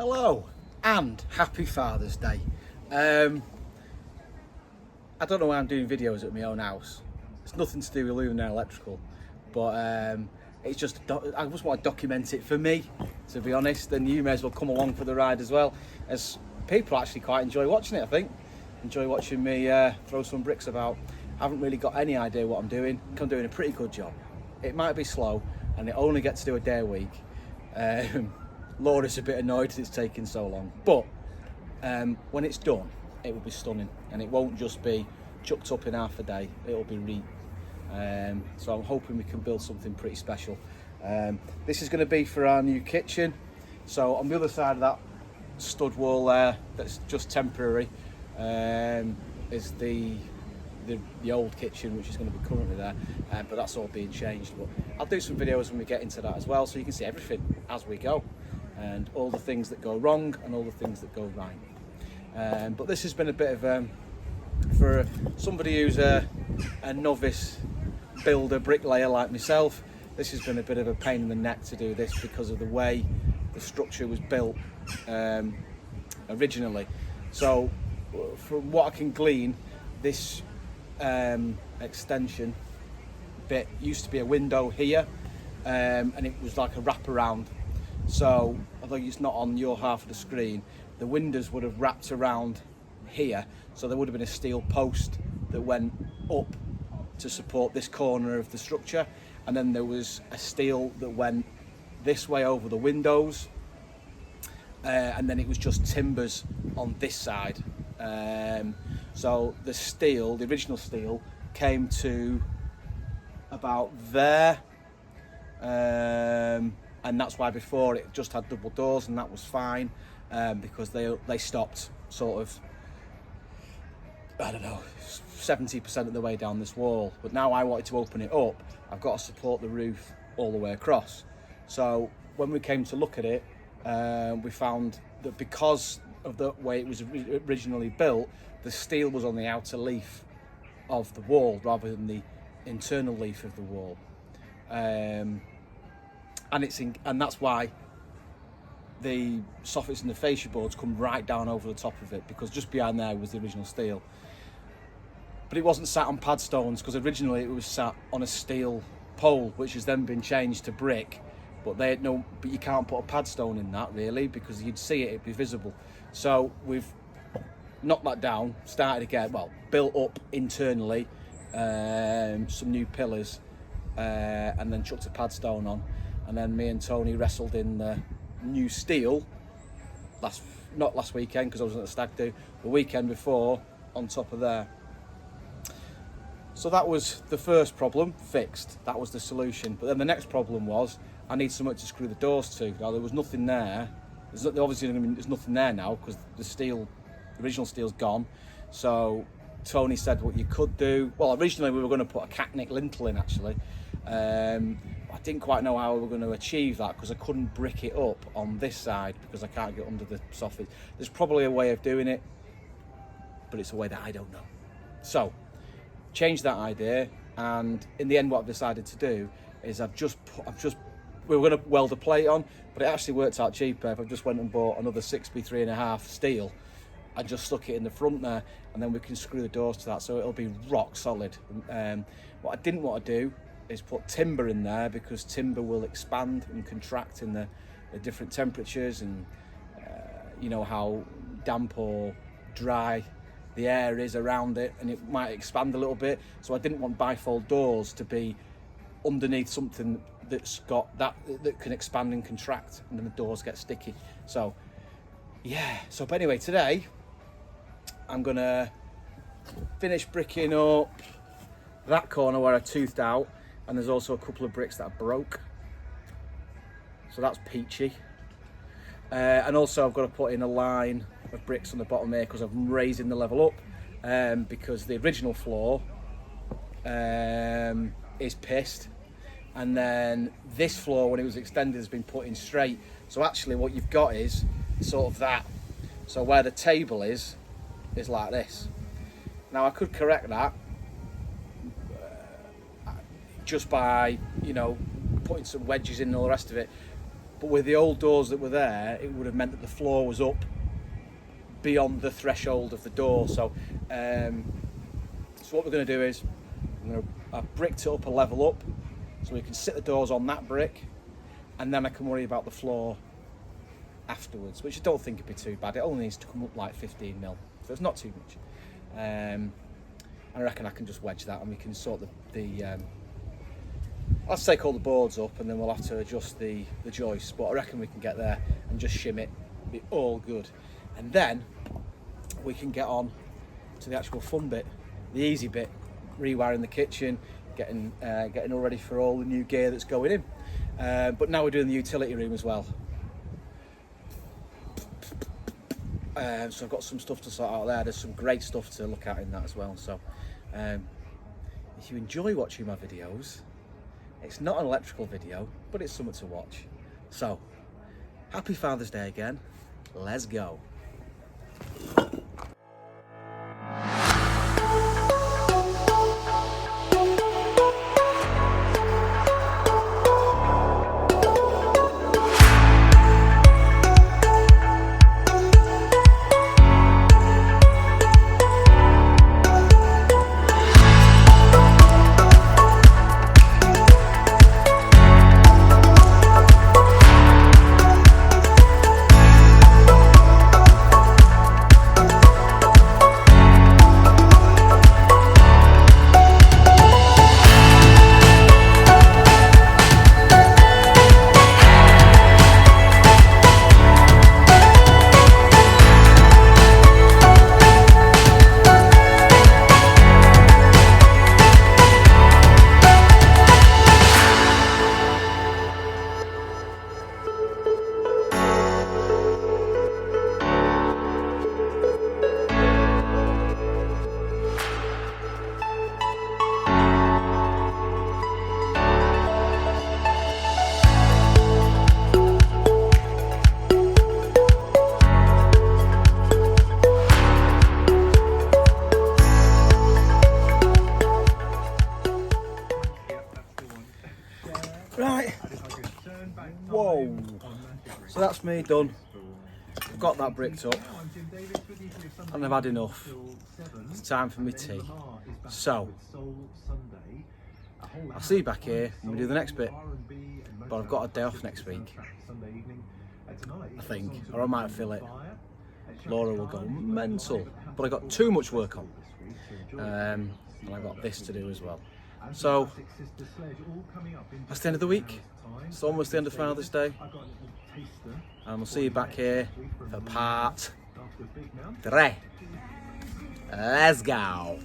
Hello and happy Father's Day. I don't know why I'm doing videos at my own house. It's nothing to do with Luminaire Electrical, but it's just I just want to document it for me, to be honest, and you may as well come along for the ride as well, as people actually quite enjoy watching it. I think enjoy watching me throw some bricks about. I haven't really got any idea what I'm doing. I think I'm doing a pretty good job. It might be slow and it only gets to do a day a week. Laura's a bit annoyed that it's taking so long, but when it's done it will be stunning, and it won't just be chucked up in half a day, it'll be so I'm hoping we can build something pretty special. This is going to be for our new kitchen. So on the other side of that stud wall there, that's just temporary, is the old kitchen, which is going to be currently there, but that's all being changed. But I'll do some videos when we get into that as well, so you can see everything as we go, and all the things that go wrong and all the things that go right. But this has been a bit of for somebody who's a novice builder, bricklayer like myself, this has been a bit of a pain in the neck to do this because of the way the structure was built originally. So from what I can glean, this extension bit used to be a window here, and it was like a wraparound. So although it's not on your half of the screen, the windows would have wrapped around here, so there would have been a steel post that went up to support this corner of the structure, and then there was a steel that went this way over the windows, and then it was just timbers on this side. So the steel, the original steel, came to about there, and that's why before it just had double doors, and that was fine, because they stopped sort of, I don't know, 70% of the way down this wall. But now I wanted to open it up, I've got to support the roof all the way across. So when we came to look at it, we found that because of the way it was originally built, the steel was on the outer leaf of the wall rather than the internal leaf of the wall, and that's why the soffits and the fascia boards come right down over the top of it, because just behind there was the original steel. But it wasn't sat on pad stones, because originally it was sat on a steel pole, which has then been changed to brick. But you can't put a pad stone in that really, because you'd see it, it'd be visible. So we've knocked that down, started again, well, built up internally, some new pillars, and then chucked a pad stone on. And then me and Tony wrestled in the new steel not last weekend, because I was at the stag do, the weekend before, on top of there. So that was the first problem fixed, that was the solution. But then the next problem was, I need somewhere to screw the doors to. Now there was nothing there. There's nothing there now, because the original steel's gone. So Tony said what you could do, well, originally we were going to put a Cacnic lintel in actually. I didn't quite know how we were going to achieve that, because I couldn't brick it up on this side because I can't get under the soffit. There's probably a way of doing it, but it's a way that I don't know. So changed that idea, and in the end what I've decided to do is we were going to weld a plate on, but it actually worked out cheaper if I just went and bought another 6x3.5 steel and just stuck it in the front there, and then we can screw the doors to that, so it'll be rock solid. What I didn't want to do is put timber in there, because timber will expand and contract in the different temperatures, and you know how damp or dry the air is around it, and it might expand a little bit. So I didn't want bifold doors to be underneath something that's got that can expand and contract, and then the doors get sticky. So yeah, but anyway, today I'm gonna finish bricking up that corner where I toothed out, and there's also a couple of bricks that are broke, so that's peachy. And also I've got to put in a line of bricks on the bottom here, because I'm raising the level up, because the original floor is pissed, and then this floor, when it was extended, has been put in straight. So actually what you've got is sort of that. So where the table is like this. Now I could correct that just by, you know, putting some wedges in and all the rest of it, But with the old doors that were there, it would have meant that the floor was up beyond the threshold of the door. So what we're going to do is I've bricked it up a level up so we can sit the doors on that brick, and then I can worry about the floor afterwards, which I don't think would be too bad. It only needs to come up like 15 mil, so it's not too much. And I reckon I can just wedge that, and we can sort the let's take all the boards up, and then we'll have to adjust the joists, but I reckon we can get there and just shim it, be all good. And then we can get on to the actual fun bit, the easy bit, rewiring the kitchen, getting all ready for all the new gear that's going in. But now we're doing the utility room as well. So I've got some stuff to sort out there. There's some great stuff to look at in that as well. So if you enjoy watching my videos, it's not an electrical video, but it's something to watch. So happy Father's Day again. Let's go. Right, whoa, so that's me done. I've got that bricked up and I've had enough. It's time for me tea. So, I'll see you back here when we do the next bit, but I've got a day off next week, I think, or I might fill it. Laura will go mental, but I got too much work on, and I've got this to do as well. So that's the end of the week. It's almost the end of Father's Day, and we'll see you back here for part 3. Let's go.